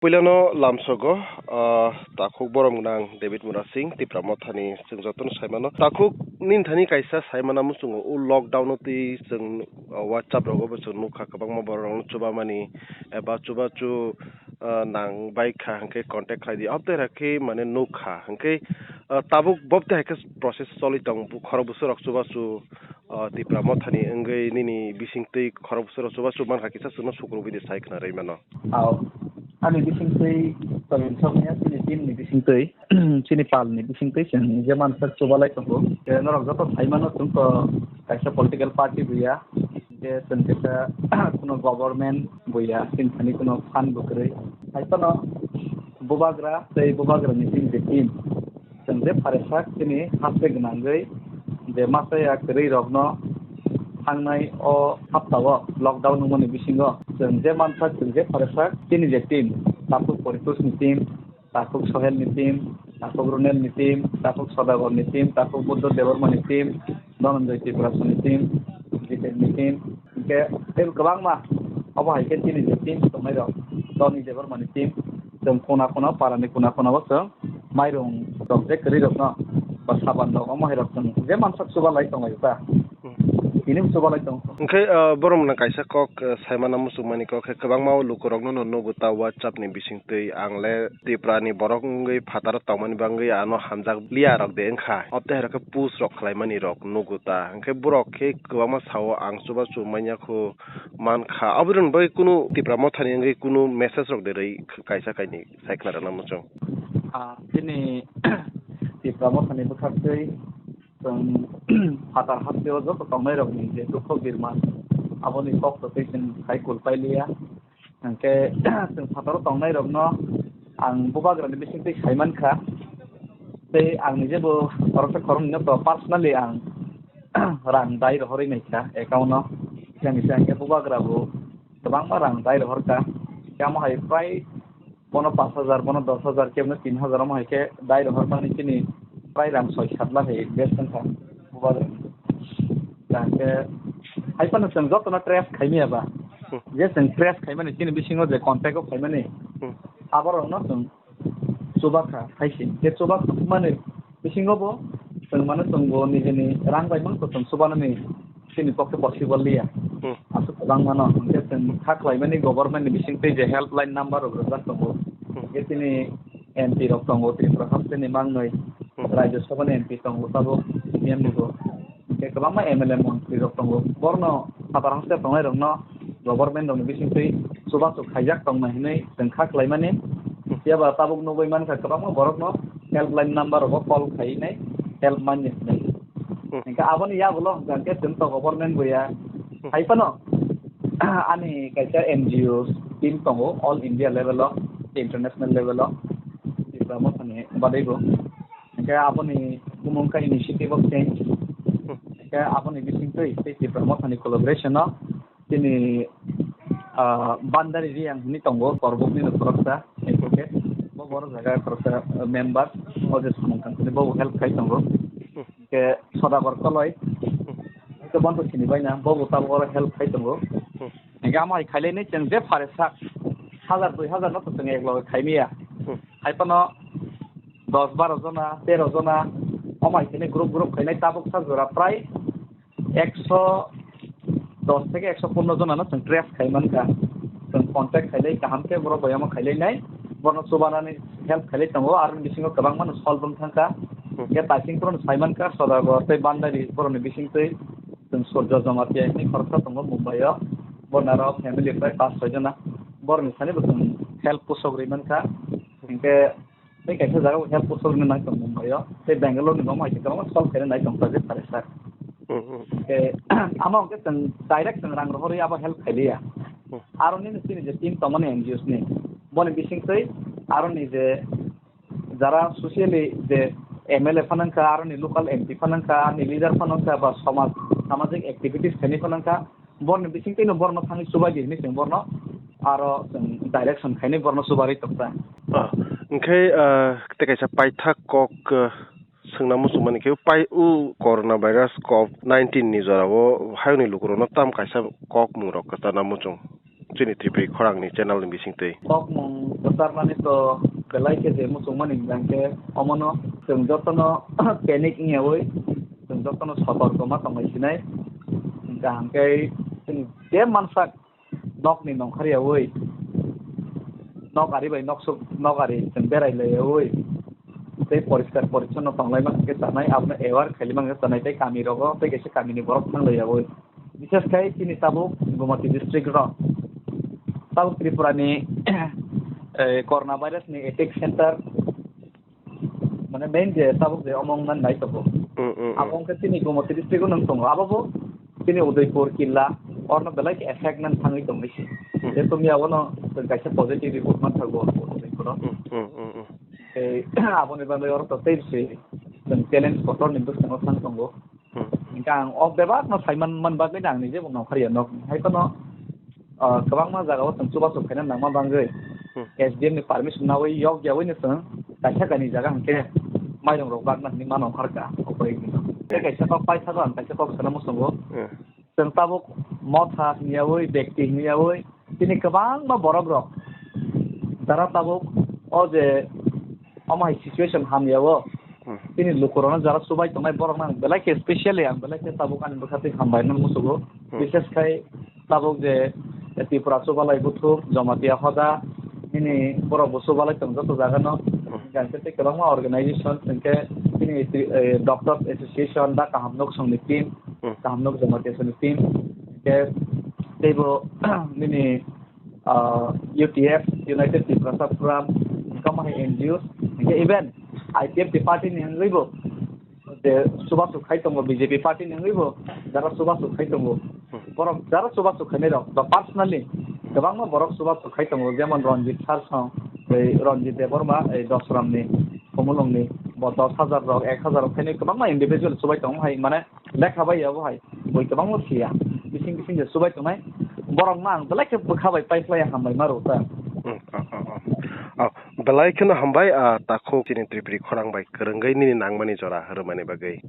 Puilano lamsogo takuk borom nang David Murasing tipra thani sing joton saimano takuk nin thani kaisa saimana musungo u lockdown ti sing WhatsApp rogo bo nukha kabang ma borong chubamani eba chubachu nang bai kha hangke contact khai di apte rakhi mane nukha hangke tabuk bobte hake process soli tong bu khorobusu rok chubachu tipra thani ngai nini bisingtei khorobusu rok chubachu man hakisa suno sukru bidi saikna reimano Ani bisingtei paminsoknya sini bisingtei sini palni bisingtei sen zaman sak cobalai tongo norok joto saimano tungko kaisa political party buya je sengketa kuno government buya sinthani kuno fan bukre aitono bubagra ni sini team sengje paresak sini hasse gnangai je masaya kri rogno hangnai o haptawo lockdown moni bisingo sengje mansa sengje paresak sini je team takuk politus ni team takuk sohel ni team takuk runel ni team takuk sodagor ni team takuk buddho deborma ni team donanjoy tipuraso ni team jiten ni team ke tel kabang ma abo hai ke sini je team to mai ro doni deborma ni team seng kona parani kona waso mairong project kri rokno basaban do mo herok seng je mansak subalai tongai ta ini coba lagi dong. Oke, borom na kaisa kok saimana musumani kok kabang mau lukurok no guta WhatsApp ni bisingtei angle tiprani borok ngai phatar tawmani bangai ano hamjak liya rok de engkha opte herok pus rok khlaimani rok nuguta engke borok ke kabama sawo ang suba sumanya khu mankha aburun bai kunu tipra mothani ngai kunu message rok de rei kaisa kaini saiklara na muchong. Ini tipra mothani bukhakei hatar hasil jo to kamai rok ni je dukho birman aboni kok to tin khai kul pailia angke sing hatar tongnai rok no ang bubagra ni bising te khaiman kha te ang nije bo orok khorom no to personally ang rang dai ro hori nei kha account no yang isa ke bubagra bo tabang ma rang dai ro horka kamo hai prai bono 5000 bono 10000 kemno 3000 ma hai ke dai ro horma ni chini prai ram 6-7 lakh hai besan kha bubagra ke hai pan seng jot na trace khaimia ba je seng trace khaimani chini bisingo je contact ko khaimani abor no seng subakha khaisi ke subak mane bisingo bo seng mane seng bo ni jeni rang bai mang ko seng subana ni chini pokte possible liya asu bang mano ke seng khak laimani government ni bisingte je helpline number ro jan to ke tini MP rok tongo tripura hapte ni mangnoi Rajya Sabha MP tongo tabo niam nigo ke kabama MLA mantri rok tongo borno sabarang se tongai rok no government rok bisingtei suba su khajak tong nahinai tengkhak laimani siaba tabuk no boiman ka kabama borok no helpline number rok call khai nai help man nei engka aboni ya bolo jangke tento government boya hai pano ani kaisa NGOs team tongo all India level of international level of diploma thane badaibo engka aboni kumongka initiative of change ke aponi bisingtei te promotion collaboration no tini bandari riang ni tongo korbuk ni proksa epoke bo bor jaga proksa member odes mongkan ni bo help kai tongo ke sodagor koloi to bantu sini baina bo ta bor help kai tongo enga mai khaile ni cheng je pharesak 1000 2000 no to cheng eklo khaimia haipano 10-12 jona 13 jona amai kene group khailai tabuk sa jora prai 110 থেকে 115 জন না trace খাইমান কা contact খাইলাই কাহামকে বড় বয়াম খাইলাই নাই বর্ণ সুবানানি help খাইলাই তঙ্গো আর বিসিং গোবাং মান সলবন থাকা কে typing করন সাইমান কা সদাগর তে বান্দারি বরনি বিসিং তে जों সূর্য জমাতিয়া नि খরচা তঙ্গো মুম্বাইয়া বনারা ফ্যামিলি প্রায় 5-6 জন বরনি সানি বসুন হেল্প পোসগ্রিমান কা ইনকে তে কাইসা জায়গা হেল্প পোসগ্রিমান নাই তঙ্গো মুম্বাইয়া তে বেঙ্গালোর নি মাই তে কাম সলভ করে নাই তঙ্গো যে পারে sir ke among ke teng direct teng rang rohori aba help khailia aron ni sini je team tomane NGOs ni bone bising tei aron ni je jara socially je MLA fanangka aron ni local MP fanangka ni leader fanangka ba samajik activities khani fanangka bone bising tei no borno thani subaji ni teng borno aro direction khaini borno subari tokta okay te kaisa paithak kok sengna musumani ke pai u coronavirus COVID-19 ni jarabo hayni lukuro no tam kaisa kok mungrok kata na muchung chini tripri khorang ni channel ni bising tei kok mong besar mani to belai ke je musung mani bangke omono sung jotono panic nge oi sung jotono sotor ko ma tamai sinai jangke sing de mansak nok ni nong khari oi nok ari bai nok ari sung berai le oi tei poriskar porichonno tanglai ma ke tanai apna aware khali ma tanai tei kami rogo tei kese kami ni borok thang le oi বিশেষ করে তিনি তাবুক গুমাতি district তাবুক ত্রিপুরানি corona virus ni এটেক centre মানে main যে তাবুক যে অমংমান নাই তবু আপংকে তিনি গুমাতি ডিস্ট্রিক্ট নং তং আবাবো তিনি উদয়পুর কিল্লা অর্ন বেলায় এফেক্ট নান থাঙ্গি দং বেশি যে তুমি আবনো গাইছে পজিটিভ রিপোর্ট মান থাকবো উদয়পুর এই আপনি বান্দে অর তো তেইছে চ্যালেঞ্জ ফটো নিন্দুক সংস্থান তংগো Kang of debat no Simon man bagai dang ni je bong khari nok hai ko no kabang ma jaga wa chuba chu khena nang ma bangai SDM ni permission na wai yok ja wai ni sang kaisa kani jaga hangke mai dong rok bak na ni mano kharka opore ni te kaisa ko paisa ko kaisa ko sana mo songo sang tabuk motha ni wai ব্যক্তি ni wai tini kabang ma borok rok dara tabuk o je amai situation ham yawo তিনি লোকরনা যারা সবাই তোমায় বড় না বেলাকে specially আম বেলাকে তাবুকান বখাতে হামবাইন মুসুগো বিশেষ খাই তাবুক যে ত্রিপুরা সবালাই বুথু জমাতিয়া হদা তিনি বড় বসবালাই তং যত জাগানো গানতে কেবং অর্গানাইজেশন থেকে তিনি ডক্টর অ্যাসোসিয়েশন দা কাহামনক সংনি টিম কাহামনক জমাতিয়া টিম কে তেবো তিনি UTF ইউনাইটেড ত্রিপুরা প্রোগ্রাম কামাই NGOs K even IPF party ni ngibo de subah sukhai tongo BJP party ni ngibo dara subah sukhai tongo borok dara subah sukhai ro the personally gabang ma borok subah sukhai tongo jemon Ranjit sar song ei Ranjit Deborma ei Dosram ni Komulong ni 10,000 rok 1000 rok khani gabang ma individual subai tong hai mane lekha bai abo hai boi gabang mo sia bising je subai tongai borok mang belai ke bukhabai paislai hambai marota belai kena hambai takho chini tripri khorang bai kerenggai ni nangmani jora hermani bagai